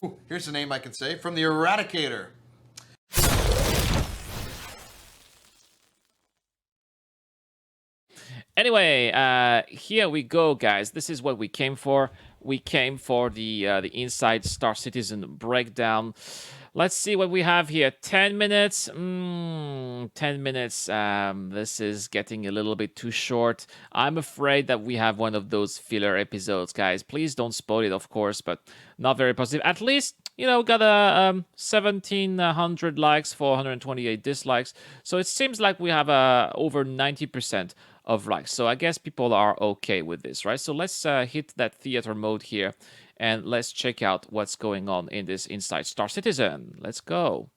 Ooh, here's a name I can say from the Eradicator. Anyway, here we go, guys. This is what we came for. We came for the Inside Star Citizen breakdown. Let's see what we have here. 10 minutes. 10 minutes. This is getting a little bit too short. I'm afraid that we have one of those filler episodes, guys. Please don't spoil it, of course, but not very positive. At least, got a 1,700 likes, 428 dislikes. So it seems like we have over 90% of likes. So I guess people are okay with this, right? So let's hit that theater mode here and let's check out what's going on in this Inside Star Citizen. Let's go.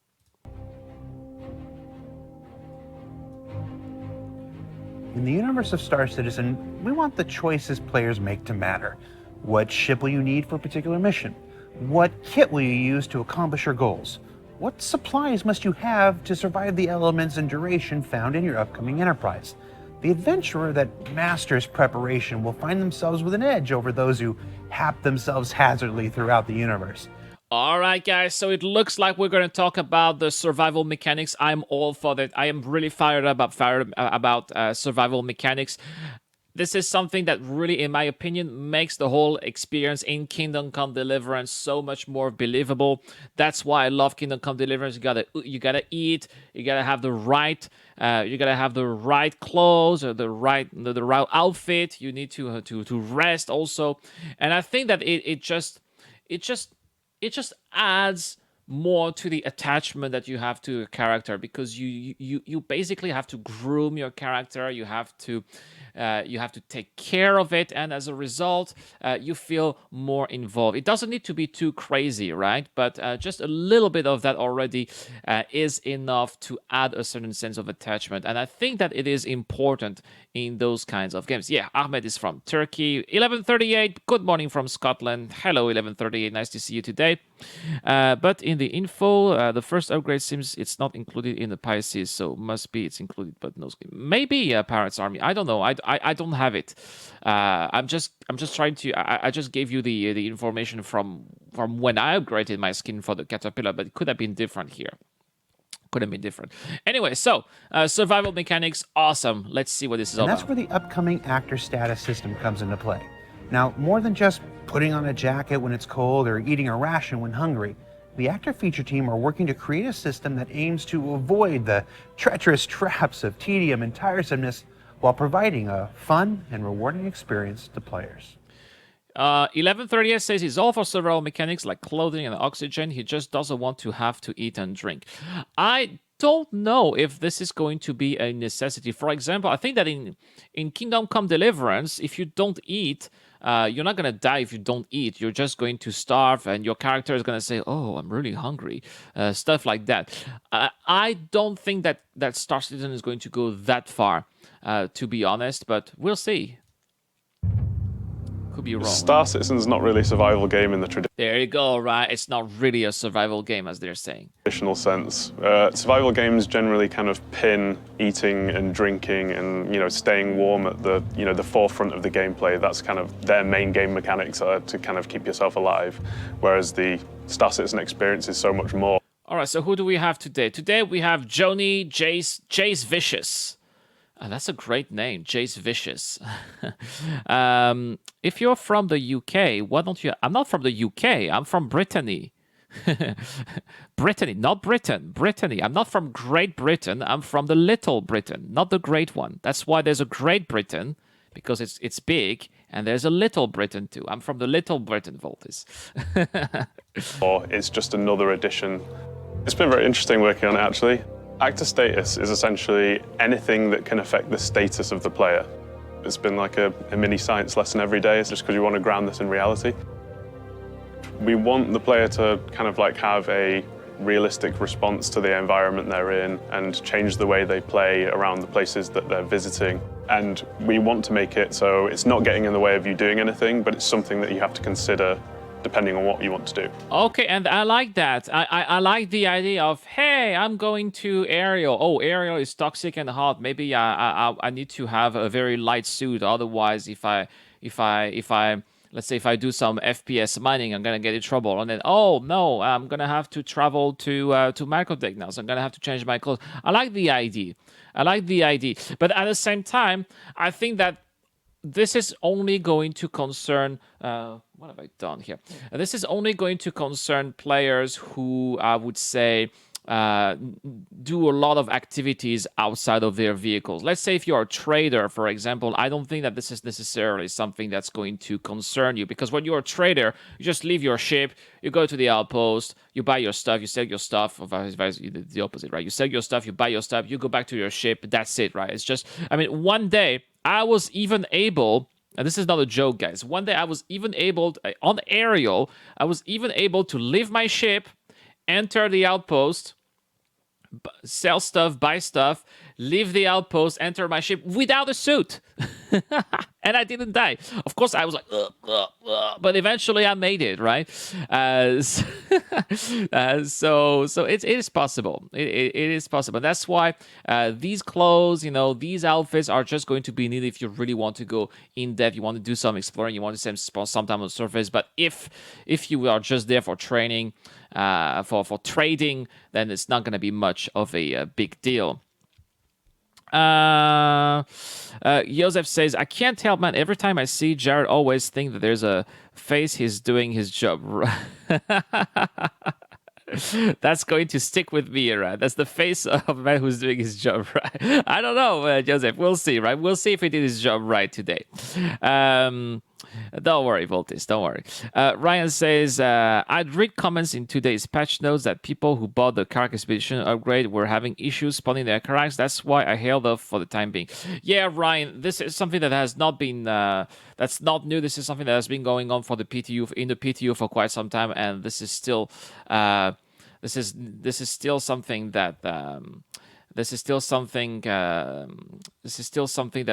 In the universe of Star Citizen, we want the choices players make to matter. What ship will you need for a particular mission? What kit will you use to accomplish your goals? What supplies must you have to survive the elements and duration found in your upcoming enterprise? The adventurer that masters preparation will find themselves with an edge over those who hap themselves haphazardly throughout the universe. All right, guys, so it looks like we're going to talk about the survival mechanics. I'm all for that. I am really fired up about survival mechanics. This is something that really, in my opinion, makes the whole experience in Kingdom Come Deliverance so much more believable. That's why I love Kingdom Come Deliverance. You gotta eat. You gotta have the right. You gotta have the right clothes or the right outfit. You need to rest also, and I think that it just adds more to the attachment that you have to a character, because you basically have to groom your character. You have to take care of it, and as a result, you feel more involved. It doesn't need to be too crazy, right? But just a little bit of that already is enough to add a certain sense of attachment, and I think that it is important in those kinds of games. Yeah, Ahmed is from Turkey. 1138, good morning from Scotland. Hello, 1138, nice to see you today. But in the info, the first upgrade seems it's not included in the Pisces, so must be it's included, but no. Maybe Pirates Army. I don't know. I don't have it. I'm just trying to. I just gave you the information from when I upgraded my skin for the caterpillar, but it could have been different here. Could have been different. Anyway, so survival mechanics, awesome. Let's see what this is all And that's about. where the upcoming actor status system comes into play. Now, more than just putting on a jacket when it's cold or eating a ration when hungry, the actor feature team are working to create a system that aims to avoid the treacherous traps of tedium and tiresomeness while providing a fun and rewarding experience to players. 1138 says he's all for several mechanics like clothing and oxygen. He just doesn't want to have to eat and drink. I don't know if this is going to be a necessity. For example, I think that in Kingdom Come Deliverance, if you don't eat, you're not going to die if you don't eat. You're just going to starve, and your character is going to say, oh, I'm really hungry. Stuff like that. I don't think that Star Citizen is going to go that far, to be honest, but we'll see. Could be wrong. Star Citizen's not really a survival game in the There you go, right? It's not really a survival game, as they're saying. traditional sense. Survival games generally kind of pin eating and drinking and staying warm at the forefront of the gameplay. That's kind of their main game mechanics are to kind of keep yourself alive. Whereas the Star Citizen experience is so much more. All right, so who do we have today? Today we have Joni Jace Vicious. That's a great name, Jace Vicious. If you're from the UK, why don't you? I'm not from the UK. I'm from Brittany. Brittany, not Britain. Brittany. I'm not from Great Britain. I'm from the Little Britain, not the Great one. That's why there's a Great Britain, because it's big, and there's a Little Britain too. I'm from the Little Britain, Voltis. Or it's just another addition. It's been very interesting working on it, actually. Actor status is essentially anything that can affect the status of the player. It's been like a mini science lesson every day. It's just because you want to ground this in reality. We want the player to kind of like have a realistic response to the environment they're in and change the way they play around the places that they're visiting. And we want to make it so it's not getting in the way of you doing anything, but it's something that you have to consider depending on what you want to do. Okay, and I like that. I like the idea of, hey, I'm going to Ariel. Oh, Ariel is toxic and hot. Maybe I need to have a very light suit. Otherwise, if I let's say if I do some FPS mining, I'm gonna get in trouble, and then oh no, I'm gonna have to travel to Microtech now, so I'm gonna have to change my clothes. I like the idea. But at the same time, I think that this is only going to concern. What have I done here? This is only going to concern players who I would say do a lot of activities outside of their vehicles. Let's say if you're a trader, for example, I don't think that this is necessarily something that's going to concern you, because when you're a trader, you just leave your ship, you go to the outpost, you buy your stuff, you sell your stuff, or the opposite, right? You sell your stuff, you buy your stuff, you go back to your ship, that's it, right? It's just, I mean, one day I was even able, and this is not a joke, guys, one day I was even able, on Aerial, I was even able to leave my ship, enter the outpost, sell stuff, buy stuff, leave the outpost, enter my ship without a suit. And I didn't die. Of course, I was like, but eventually I made it, right? So it is possible. It is possible. That's why these clothes, these outfits are just going to be needed if you really want to go in depth, you want to do some exploring, you want to spend some time on the surface. But if you are just there for training, for trading, then it's not going to be much of a big deal. Joseph says, I can't help, man. Every time I see Jared, always think that there's a face he's doing his job. That's going to stick with me, right? That's the face of a man who's doing his job right. I don't know, Joseph. We'll see, right? We'll see if he did his job right today. Don't worry, Voltis, don't worry. Ryan says, I'd read comments in today's patch notes that people who bought the Karak Expedition upgrade were having issues spawning their Karaks. That's why I held off for the time being. Yeah, Ryan, this is something that has not been, that's not new. This is something that has been going on for the PTU, in the PTU for quite some time, and this is still, this is still something that, this is still something that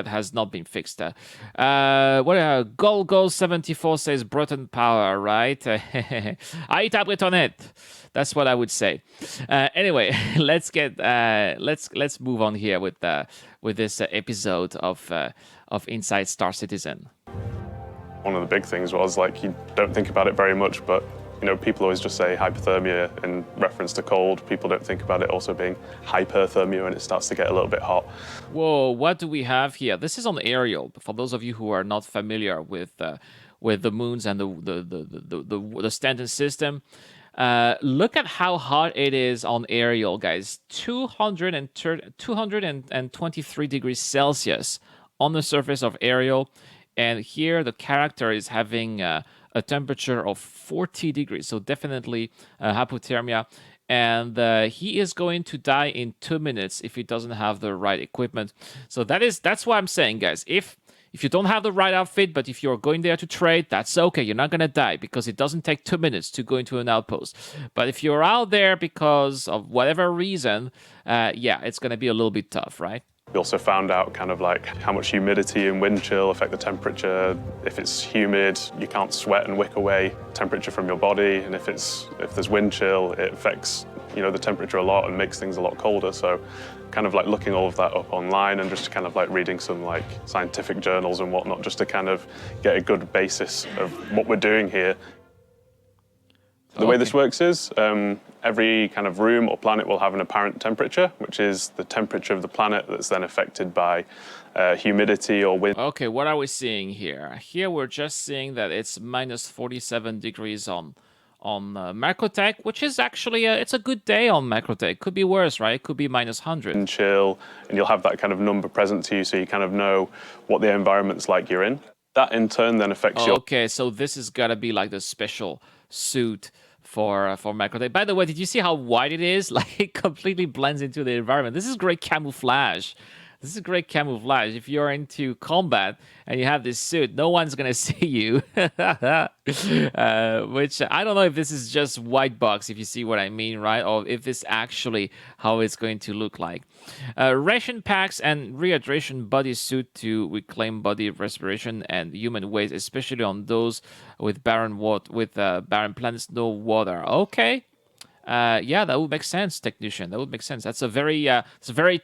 has not been fixed. Golgo74 says Breton power, right? I tap on it. That's what I would say. Anyway, let's move on here with this episode of Inside Star Citizen. One of the big things was, like, you don't think about it very much, but people always just say hypothermia in reference to cold. People don't think about it also being hyperthermia when it starts to get a little bit hot. Whoa, what do we have here? This is on Aerial. For those of you who are not familiar with the moons and the standard system, look at how hot it is on Aerial, guys. 223 degrees Celsius on the surface of Aerial. And here the character is having a temperature of 40 degrees, so definitely hypothermia. And he is going to die in 2 minutes if he doesn't have the right equipment. So that's what I'm saying, guys. If you don't have the right outfit, but if you're going there to trade, that's okay. You're not going to die because it doesn't take 2 minutes to go into an outpost. But if you're out there because of whatever reason, yeah, it's going to be a little bit tough, right? We also found out kind of like how much humidity and wind chill affect the temperature. If it's humid, you can't sweat and wick away temperature from your body. And if there's wind chill, it affects the temperature a lot and makes things a lot colder. So kind of like looking all of that up online and just kind of like reading some like scientific journals and whatnot, just to kind of get a good basis of what we're doing here. The way this works is every kind of room or planet will have an apparent temperature, which is the temperature of the planet that's then affected by humidity or wind. Okay, what are we seeing here? Here we're just seeing that it's minus 47 degrees on Macrotech, which is actually it's a good day on Macrotech. Could be worse, right? It could be minus 100. And chill, and you'll have that kind of number present to you, so you kind of know what the environment's like you're in. That in turn then affects your... Okay, so this is gotta be like the special suit for Macrotech. By the way, did you see how white it is? Like, it completely blends into the environment. This is great camouflage. This is great camouflage. If you're into combat and you have this suit, no one's going to see you. Which, I don't know if this is just white box, if you see what I mean, right? Or if this actually how it's going to look like. Ration packs and rehydration bodysuit to reclaim body respiration and human waste, especially on those with barren planets, no water. Okay. Yeah, that would make sense, technician. That would make sense. That's a very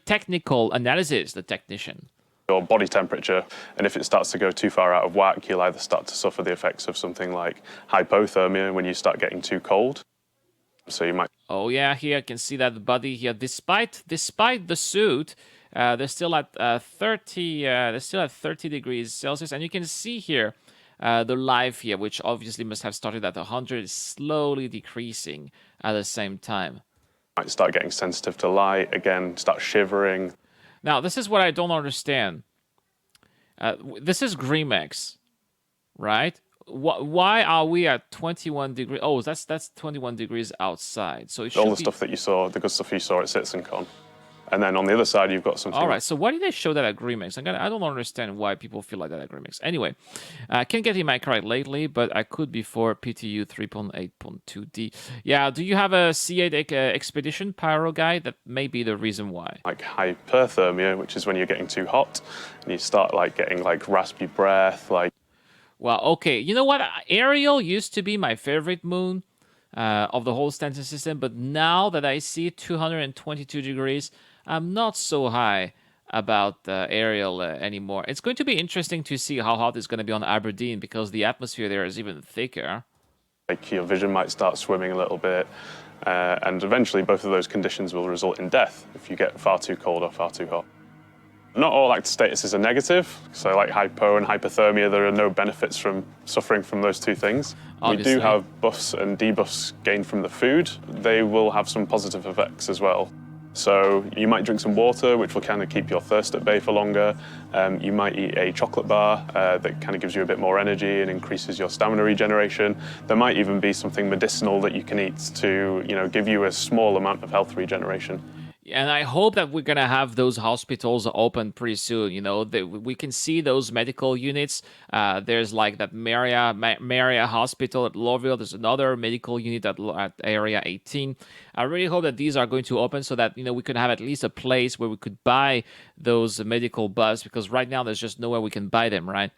technical analysis, the technician. your body temperature. And if it starts to go too far out of whack, you'll either start to suffer the effects of something like hypothermia when you start getting too cold. So you might. Oh yeah, here I can see that the body here, despite the suit, they're still at 30 degrees Celsius, and you can see here the life here, which obviously must have started at 100, is slowly decreasing at the same time. Might start getting sensitive to light again, start shivering. Now, this is what I don't understand. This is Grimex, right? Why are we at 21 degrees? Oh, that's 21 degrees outside. So it All should the be... stuff that you saw, the good stuff you saw at CitizenCon. And then on the other side, you've got something. All right, so why did they show that at Grimex? I don't understand why people feel like that at Grimex. Anyway, I can't get in my car right but I could before PTU 3.8.2D. Yeah, do you have a C8 Expedition Pyro guy? That may be the reason why. Like hyperthermia, which is when you're getting too hot and you start like getting like raspy breath, like. Well, okay, you know what? Ariel used to be my favorite moon of the whole Stanton system, but now that I see 222 degrees, I'm not so high about Ariel anymore. It's going to be interesting to see how hot it's going to be on Aberdeen because the atmosphere there is even thicker. Like your vision might start swimming a little bit, and eventually both of those conditions will result in death if you get far too cold or far too hot. Not all active statuses are negative, so like hypo and hypothermia, there are no benefits from suffering from those two things. Obviously. We do have buffs and debuffs gained from the food. They will have some positive effects as well. So you might drink some water, which will kind of keep your thirst at bay for longer. You might eat a chocolate bar that kind of gives you a bit more energy and increases your stamina regeneration. There might even be something medicinal that you can eat to, give you a small amount of health regeneration. And I hope that we're going to have those hospitals open pretty soon. We can see those medical units. There's like that Maria Hospital at Lowville. There's another medical unit at Area 18. I really hope that these are going to open so that, we could have at least a place where we could buy those medical buffs, because right now there's just nowhere we can buy them, right?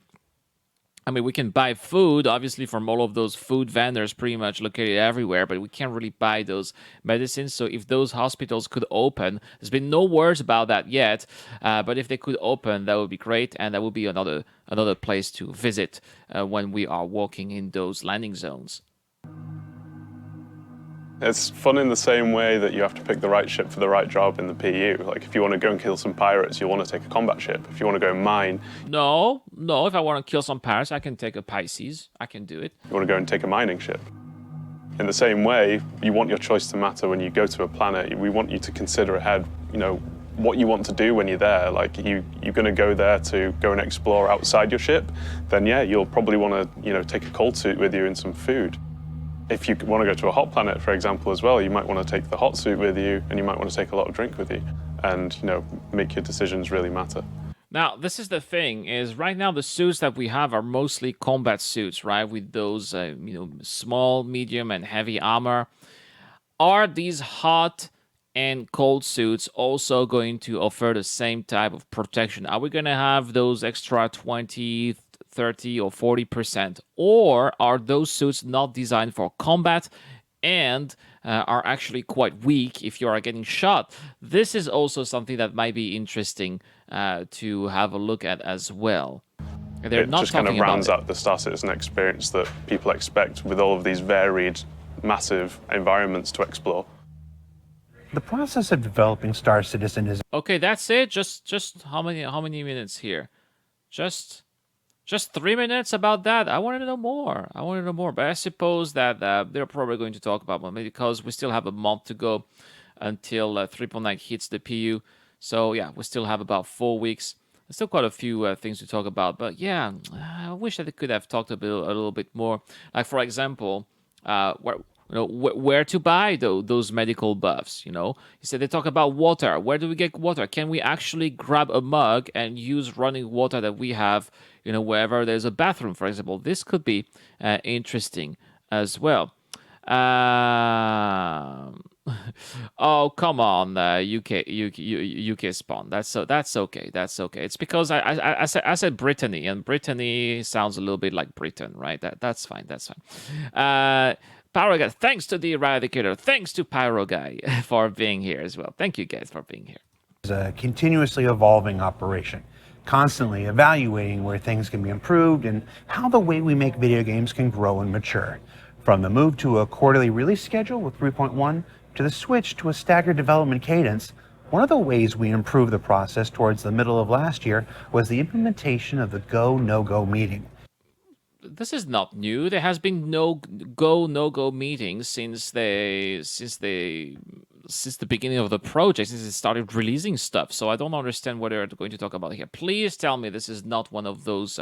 I mean, we can buy food, obviously, from all of those food vendors pretty much located everywhere, but we can't really buy those medicines. So if those hospitals could open, there's been no words about that yet, but if they could open, that would be great, and that would be another place to visit when we are walking in those landing zones. It's fun in the same way that you have to pick the right ship for the right job in the PU. Like, if you want to go and kill some pirates, you'll want to take a combat ship. If you want to go mine... No. If I want to kill some pirates, I can take a Pisces. I can do it. You want to go and take a mining ship. In the same way, you want your choice to matter when you go to a planet. We want you to consider ahead, what you want to do when you're there. Like, you're going to go there to go and explore outside your ship, then yeah, you'll probably want to, take a cold suit with you and some food. If you want to go to a hot planet, for example, as well, you might want to take the hot suit with you, and you might want to take a lot of drink with you, and make your decisions really matter. Now, this is the thing: is right now the suits that we have are mostly combat suits, right? With those, small, medium, and heavy armor. Are these hot and cold suits also going to offer the same type of protection? Are we going to have those extra 20, 30 or 40%, or are those suits not designed for combat and are actually quite weak if you are getting shot? This is also something that might be interesting to have a look at as well. They're it not just kind of talking rounds about out the Star Citizen experience that people expect with all of these varied, massive environments to explore. The process of developing Star Citizen is Okay, that's it. Just how many minutes here? Just 3 minutes about that. I wanted to know more. But I suppose that they're probably going to talk about more because we still have a month to go until 3.9 hits the PU. So yeah, we still have about 4 weeks. There's still quite a few things to talk about. But yeah, I wish that they could have talked a little bit more. Like, for example, where to buy those medical buffs. You said they talk about water. Where do we get water? Can we actually grab a mug and use running water that we have, wherever there's a bathroom, for example? This could be interesting as well. Oh, come on, UK spawn. That's okay. It's because I said Brittany, and Brittany sounds a little bit like Britain, right? That's fine. Pyro Guy, thanks to the Eradicator, thanks to Pyro Guy for being here as well. Thank you guys for being here. a continuously evolving operation. constantly evaluating where things can be improved and how the way we make video games can grow and mature. From the move to a quarterly release schedule with 3.1 to the switch to a staggered development cadence, one of the ways we improved the process towards the middle of last year was the implementation of the go, no-go meeting. This is not new. There has been no go meetings since the beginning of the project, since it started releasing stuff. So I don't understand what they're going to talk about here. Please tell me this is not one of those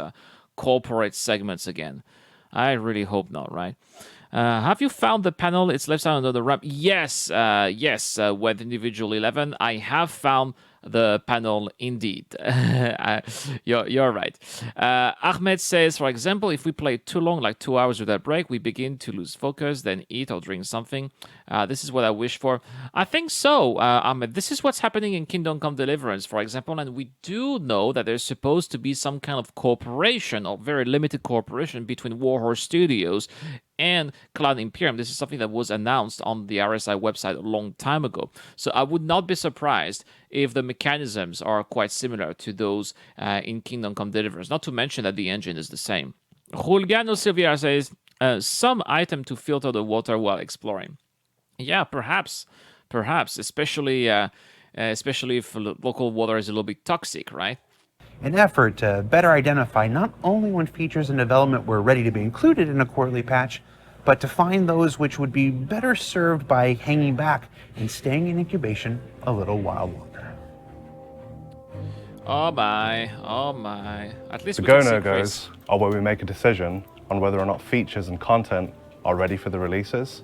corporate segments again. I really hope not, right? Have you found the panel? It's left side under the ramp. Yes, with individual 11, I have found the panel indeed. You're right. Ahmed says, for example, if we play too long, like 2 hours without break, we begin to lose focus, then eat or drink something. This is what I wish for. I think so, Ahmed. This is what's happening in Kingdom Come Deliverance, for example, and we do know that there's supposed to be some kind of cooperation, or very limited cooperation, between Warhorse Studios and Cloud Imperium. This is something that was announced on the RSI website a long time ago. So I would not be surprised if the mechanisms are quite similar to those in Kingdom Come Deliverance. Not to mention that the engine is the same. Juliano Silvia says, some item to filter the water while exploring. Yeah, perhaps, especially if local water is a little bit toxic, right? An effort to better identify not only when features in development were ready to be included in a quarterly patch, but to find those which would be better served by hanging back and staying in incubation a little while longer. Oh my. At least The we can see go-no-goes are where we make a decision on whether or not features and content are ready for the releases.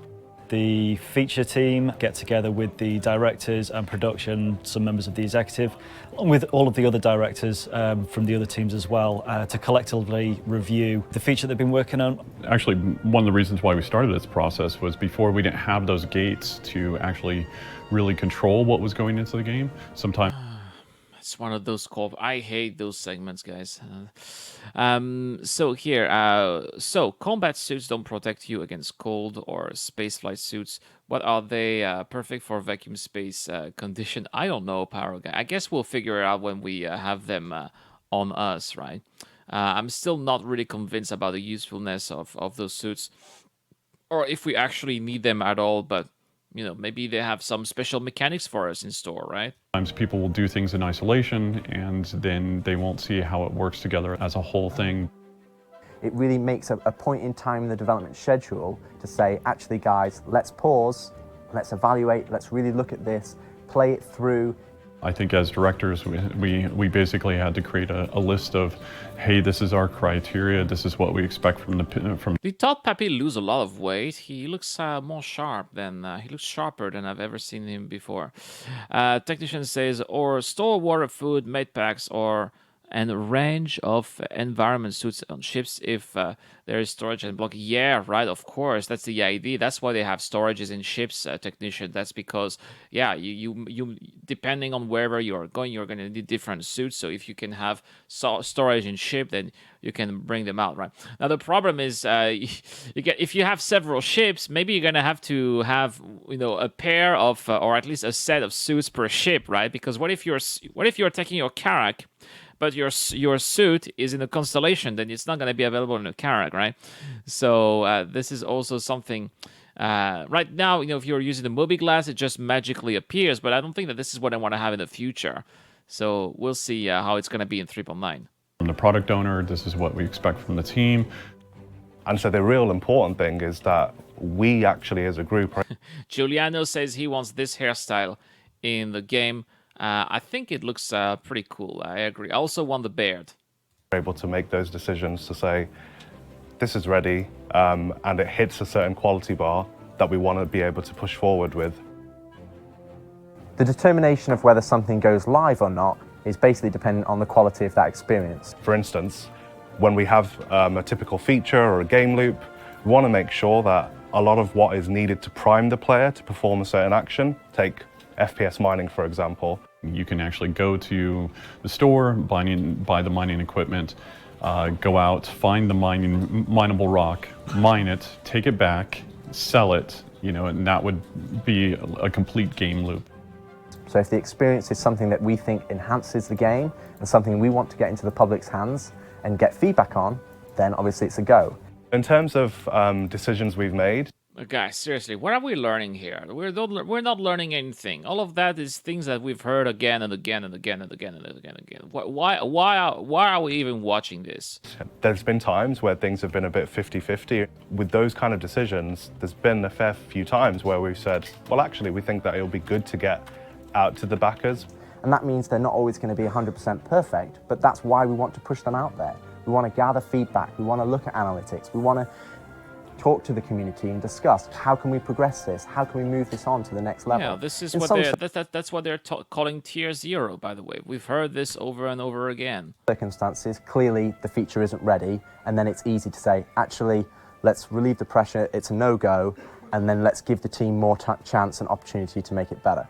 The feature team get together with the directors and production, some members of the executive, along with all of the other directors from the other teams as well, to collectively review the feature they've been working on. Actually, one of the reasons why we started this process was before we didn't have those gates to actually really control what was going into the game. Sometimes It's one of those I hate those segments, guys. So here, so combat suits don't protect you against cold or spaceflight suits. What are they? Perfect for vacuum space condition? I don't know, Pyro Guy. I guess we'll figure it out when we have them on us, right? I'm still not really convinced about the usefulness of those suits, or if we actually need them at all, but you know, maybe they have some special mechanics for us in store, right? sometimes people will do things in isolation and then they won't see how it works together as a whole thing. It really makes a point in time in the development schedule to say, actually guys, let's pause, let's evaluate, let's really look at this, play it through. I think as directors, we basically had to create a list of, hey, this is our criteria, this is what we expect from the. Did Todd Pappy lose a lot of weight? He looks more sharp than he looks sharper than I've ever seen him before. Technician says, or store water, food, med packs, and a range of environment suits on ships if there is storage and block. Yeah, right, of course, that's the idea. That's why they have storages in ships, technician. That's because, yeah, you depending on wherever you're going to need different suits. So if you can have storage in ship, then you can bring them out, right? Now the problem is, if you have several ships, maybe you're gonna have to have a pair of or at least a set of suits per ship, right? Because what if you're taking your Carrack, but your suit is in a constellation, then it's not going to be available in a Carrack, right? So this is also something. Right now, if you're using the Mobi-Glass, it just magically appears, but I don't think that this is what I want to have in the future. So we'll see how it's going to be in 3.9. From the product owner, this is what we expect from the team. And so the real important thing is that we actually as a group... Giuliano says he wants this hairstyle in the game. I think it looks pretty cool. I agree. I also want the beard. Able to make those decisions to say, this is ready, and it hits a certain quality bar that we want to be able to push forward with. The determination of whether something goes live or not is basically dependent on the quality of that experience. For instance, when we have a typical feature or a game loop, we want to make sure that a lot of what is needed to prime the player to perform a certain action, take FPS mining for example. You can actually go to the store, buy the mining equipment, go out, find the mineable rock, mine it, take it back, sell it, and that would be a complete game loop. So if the experience is something that we think enhances the game and something we want to get into the public's hands and get feedback on, then obviously it's a go. In terms of decisions we've made, Guys, seriously, what are we learning here? We're not learning anything. All of that is things that we've heard again and again and again and again and again and again. Why are we even watching this? there's been times where things have been a bit 50-50. With those kind of decisions, there's been a fair few times where we've said, well, actually, we think that it'll be good to get out to the backers. And that means they're not always going to be 100% perfect, but that's why we want to push them out there. We want to gather feedback, we want to look at analytics, we want to talk to the community and discuss how can we progress this, how can we move this on to the next level. Yeah, this is In what some that's what they're calling tier 0, by the way. We've heard this over and over again. circumstances, clearly the feature isn't ready, and then it's easy to say, actually, let's relieve the pressure, it's a no-go, and then let's give the team more chance and opportunity to make it better.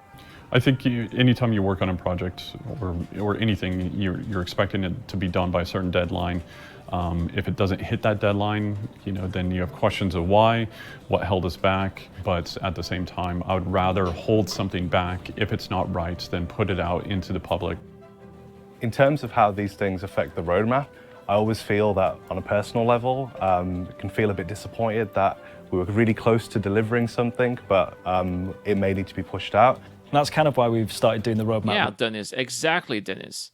I think anytime you work on a project or anything, you're expecting it to be done by a certain deadline. If it doesn't hit that deadline, then you have questions of why, what held us back. But at the same time, I would rather hold something back if it's not right than put it out into the public. In terms of how these things affect the roadmap, I always feel that on a personal level, can feel a bit disappointed that we were really close to delivering something, but it may need to be pushed out. And that's kind of why we've started doing the roadmap. Yeah, Dennis, exactly, Dennis.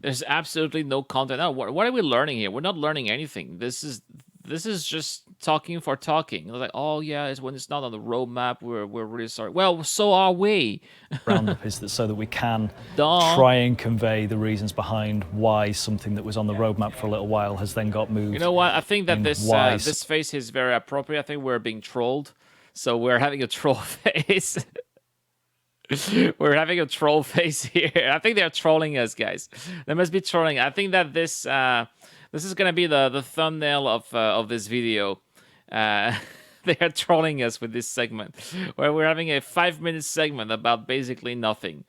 There's absolutely no content. No, what are we learning here? We're not learning anything. This is just talking for talking. Like, oh yeah, it's when it's not on the roadmap. We're really sorry. Well, so are we. Roundup is that so that we can Duh. try and convey the reasons behind why something that was on the roadmap for a little while has then got moved. You know what? I think that and this why this face is very appropriate. I think we're being trolled, so we're having a troll face. We're having a troll face here. I think they're trolling us, guys. They must be trolling. I think that this is gonna be the thumbnail of this video. They are trolling us with this segment, where we're having a 5-minute segment about basically nothing.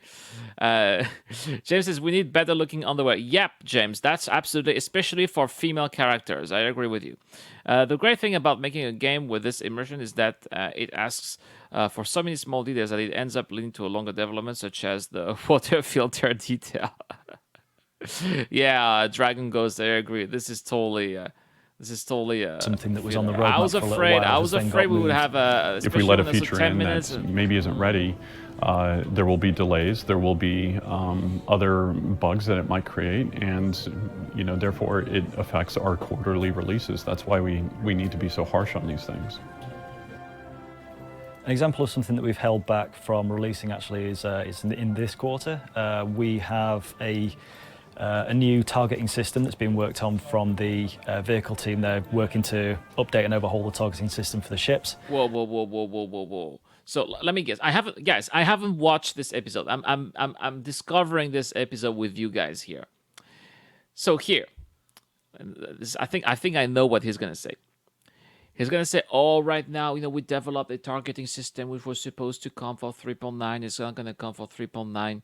James says we need better looking underwear. Yep, James, that's absolutely, especially for female characters. I agree with you. The great thing about making a game with this immersion is that it asks for so many small details that it ends up leading to a longer development, such as the water filter detail. Yeah, Dragon Ghost, I agree. This is totally something that was on the roadmap I was for a little afraid. while I has was then afraid got we would moved. have a. If we let a especially when feature there's 10 in minutes. that maybe isn't ready, there will be delays, there will be other bugs that it might create, and therefore it affects our quarterly releases. That's why we need to be so harsh on these things. An example of something that we've held back from releasing actually is in this quarter. We have a new targeting system that's been worked on from the vehicle team. They're working to update and overhaul the targeting system for the ships. Whoa. So let me guess. I haven't watched this episode. I'm discovering this episode with you guys here. So here, I think I know what he's gonna say. He's gonna say, "Oh, right now, we developed a targeting system which was supposed to come for 3.9. It's not gonna come for 3.9."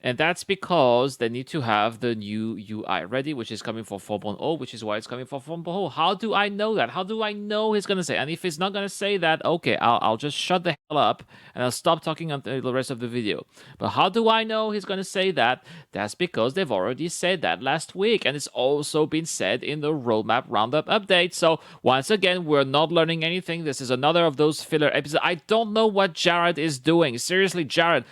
And that's because they need to have the new UI ready, which is coming for 4.0, which is why it's coming for 4.0. How do I know that? How do I know he's going to say? And if he's not going to say that, okay, I'll just shut the hell up and I'll stop talking until the rest of the video. But how do I know he's going to say that? That's because they've already said that last week. And it's also been said in the Roadmap Roundup update. So once again, we're not learning anything. This is another of those filler episodes. I don't know what Jared is doing. Seriously, Jared,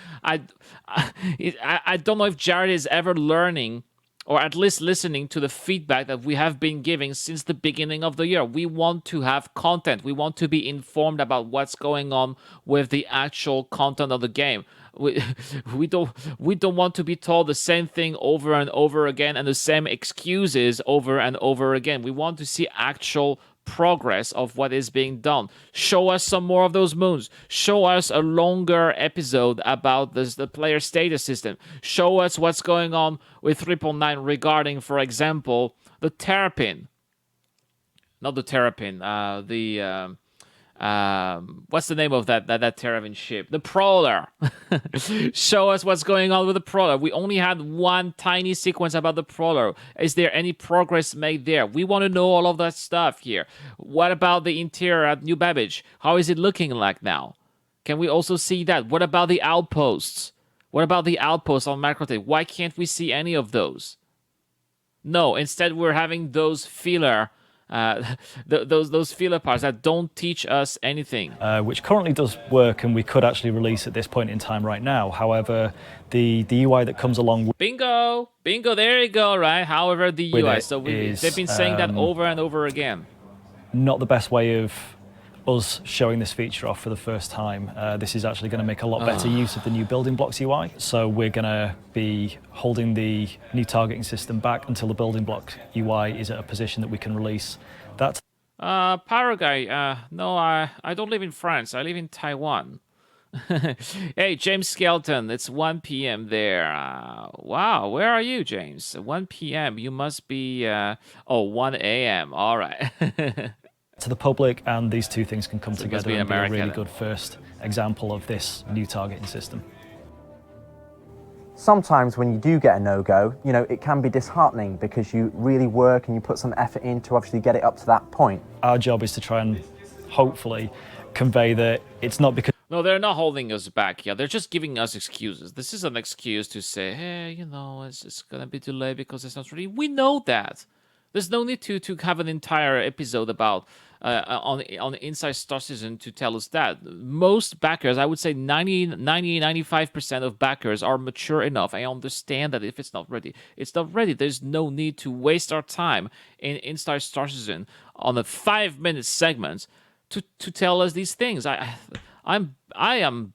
I don't know if Jared is ever learning or at least listening to the feedback that we have been giving since the beginning of the year. We want to have content. We want to be informed about what's going on with the actual content of the game. We don't want to be told the same thing over and over again and the same excuses over and over again. We want to see actual progress of what is being done. Show us some more of those moons. Show us a longer episode about the player status system. Show us what's going on with 3.9 regarding, for example, the Terrapin. Not the Terrapin. What's the name of that Terrapin ship? The Prowler. Show us what's going on with the Prowler. We only had one tiny sequence about the Prowler. Is there any progress made there? We want to know all of that stuff here. What about the interior at New Babbage? How is it looking like now? Can we also see that? What about the outposts? What about the outposts on Macrotech? Why can't we see any of those? No, instead we're having those filler, those filler parts that don't teach us anything. Which currently does work, and we could actually release at this point in time right now. However, the UI that comes along Bingo, there you go, right? However, the with UI. it So is, they've been saying that over and over again. not the best way of us showing this feature off for the first time. This is actually going to make a lot better use of the new building blocks UI. So we're going to be holding the new targeting system back until the building block UI is at a position that we can release. That's Pyro guy, no, I don't live in France. I live in Taiwan. Hey, James Skelton, it's 1 p.m. there. Wow, where are you, James? 1 p.m. You must be, 1 a.m. All right. to the public, and these two things can come So it must together be and be a American. really good first example of this new targeting system. Sometimes when you do get a no-go, you know, it can be disheartening because you really work and you put some effort in to obviously get it up to that point. Our job is to try and hopefully convey that it's not because No, they're not holding us back. Yeah, they're just giving us excuses. This is an excuse to say, hey, it's gonna be delayed because it's not ready. We know that. There's no need to have an entire episode about on Inside Star Citizen to tell us that. Most backers, I would say 95% of backers are mature enough. I understand that if it's not ready, it's not ready. There's no need to waste our time in Inside Star Citizen on a 5-minute segment to tell us these things. I am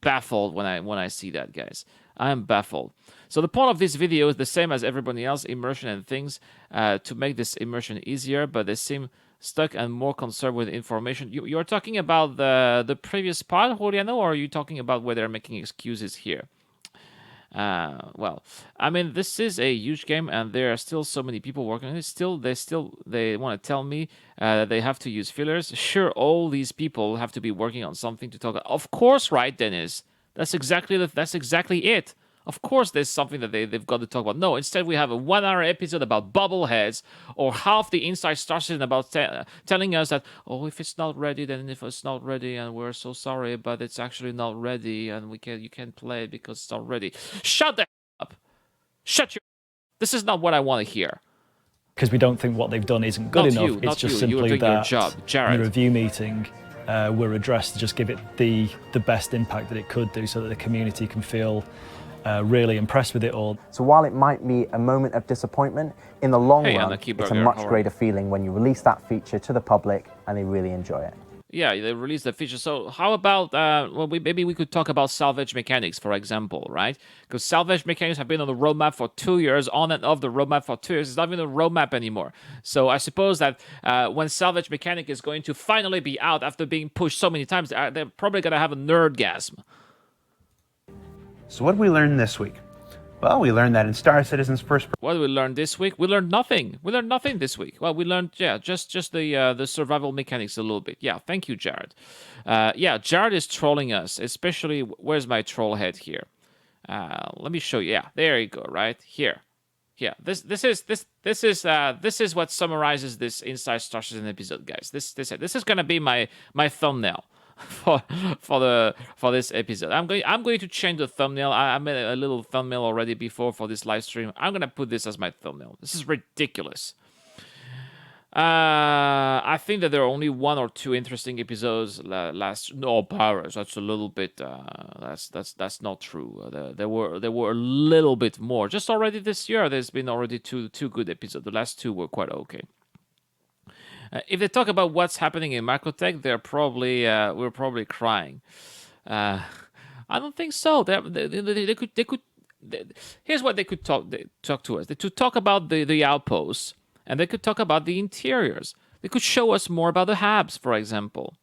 baffled when I see that, guys. I am baffled. So the point of this video is the same as everybody else, immersion and things, to make this immersion easier, but they seem stuck and more concerned with information. You're talking about the previous part, Juliano, or are you talking about where they're making excuses here? Well, I mean, this is a huge game, and there are still so many people working on it. They want to tell me they have to use fillers. Sure, all these people have to be working on something to talk about. Of course, right, Dennis? That's exactly it. Of course, there's something that they've got to talk about. No, instead we have a 1-hour episode about bobbleheads, or half the Inside Star Citizen about telling us that, if it's not ready, then if it's not ready, and we're so sorry, but it's actually not ready, and you can't play it because it's not ready. Shut the up! Shut your. This is not what I want to hear. because we don't think what they've done isn't good Not enough. you, It's not just you. You were simply doing your that job, Jared. in the review meeting we're addressed to just give it the best impact that it could do, so that the community can feel really impressed with it all. So while it might be a moment of disappointment, in the long Hey, run, Anna it's a Keyburger, much how are greater feeling when you release that feature to the public and they really enjoy it. Yeah, they released the feature. So how about, maybe we could talk about salvage mechanics, for example, right? Because salvage mechanics have been on the roadmap for 2 years, on and off the roadmap for 2 years. It's not even a roadmap anymore. So I suppose that when salvage mechanic is going to finally be out after being pushed so many times, they're probably going to have a nerdgasm. So what did we learn this week? Well, we learned that in Star Citizen's first What did we learn this week? We learned nothing. We learned nothing this week. Well, we learned, just the survival mechanics a little bit. Yeah, thank you, Jared. Jared is trolling us, especially, where's my troll head here? Let me show you. Yeah, there you go, right? Here. Yeah, this is what summarizes this Inside Star Citizen episode, guys. This is gonna be my thumbnail for this episode. I'm going to change the thumbnail. I made a little thumbnail already before for this live stream. I'm gonna put this as my thumbnail. This is ridiculous. I think that there are only 1 or 2 interesting episodes last. No, Powers. That's a little bit. That's not true. There were a little bit more. Just already this year, there's been already two good episodes. The last 2 were quite okay. If they talk about what's happening in Macrotech, we're probably crying. I don't think so. They could. Here's what they could talk to us. They could talk about the outposts, and they could talk about the interiors. They could show us more about the hubs, for example.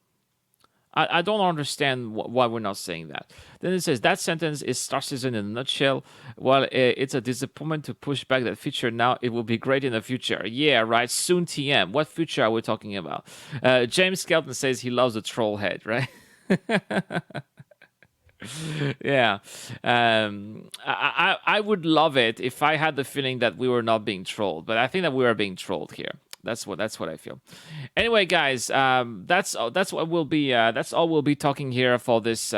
I don't understand why we're not saying that. Then it says, that sentence is Star Citizen in a nutshell. Well, it's a disappointment to push back that feature now. It will be great in the future. Yeah, right. Soon TM. What future are we talking about? James Skelton says he loves the troll head, right? Yeah. I would love it if I had the feeling that we were not being trolled. But I think that we are being trolled here. That's what I feel. Anyway, guys, that's what we'll be. That's all we'll be talking here for this.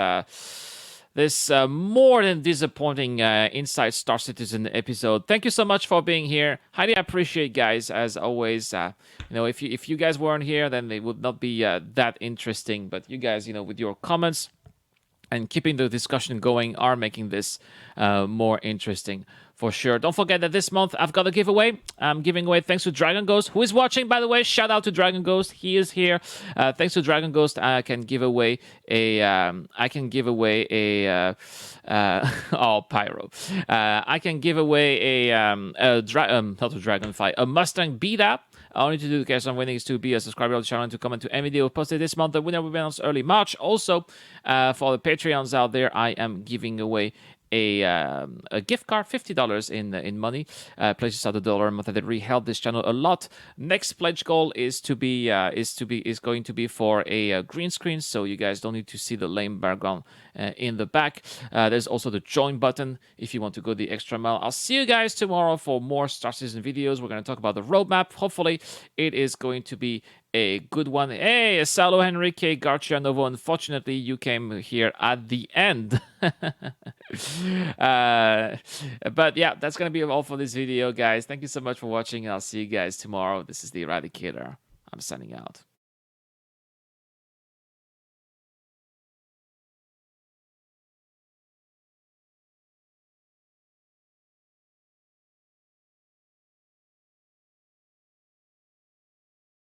This more than disappointing Inside Star Citizen episode. Thank you so much for being here. Highly appreciate, guys, as always. If you guys weren't here, then it would not be that interesting. But you guys, with your comments and keeping the discussion going are making this more interesting for sure. Don't forget that this month I've got a giveaway. I'm giving away thanks to Dragon Ghost, who is watching, by the way. Shout out to Dragon Ghost. He is here. Thanks to Dragon Ghost, I can give away a oh, Pyro. I can give away not a Dragonfly, a Mustang Beta. All you need to do, guys, on winning is to be a subscriber of the channel and to comment to any video posted this month. The winner will be announced early March. Also, for the Patreons out there, I am giving away a gift card, $50 in money. Pledges out $1 a month, that really help this channel a lot. Next pledge goal is going to be for a green screen, so you guys don't need to see the lame background in the back. There's also the join button if you want to go the extra mile. I'll see you guys tomorrow for more Star Citizen videos. We're going to talk about the roadmap. Hopefully, it is going to be a good one. Hey, Salo Henrique Garcia Novo. Unfortunately, you came here at the end. But yeah, that's going to be all for this video, guys. Thank you so much for watching, and I'll see you guys tomorrow. This is the Eradicator. I'm signing out.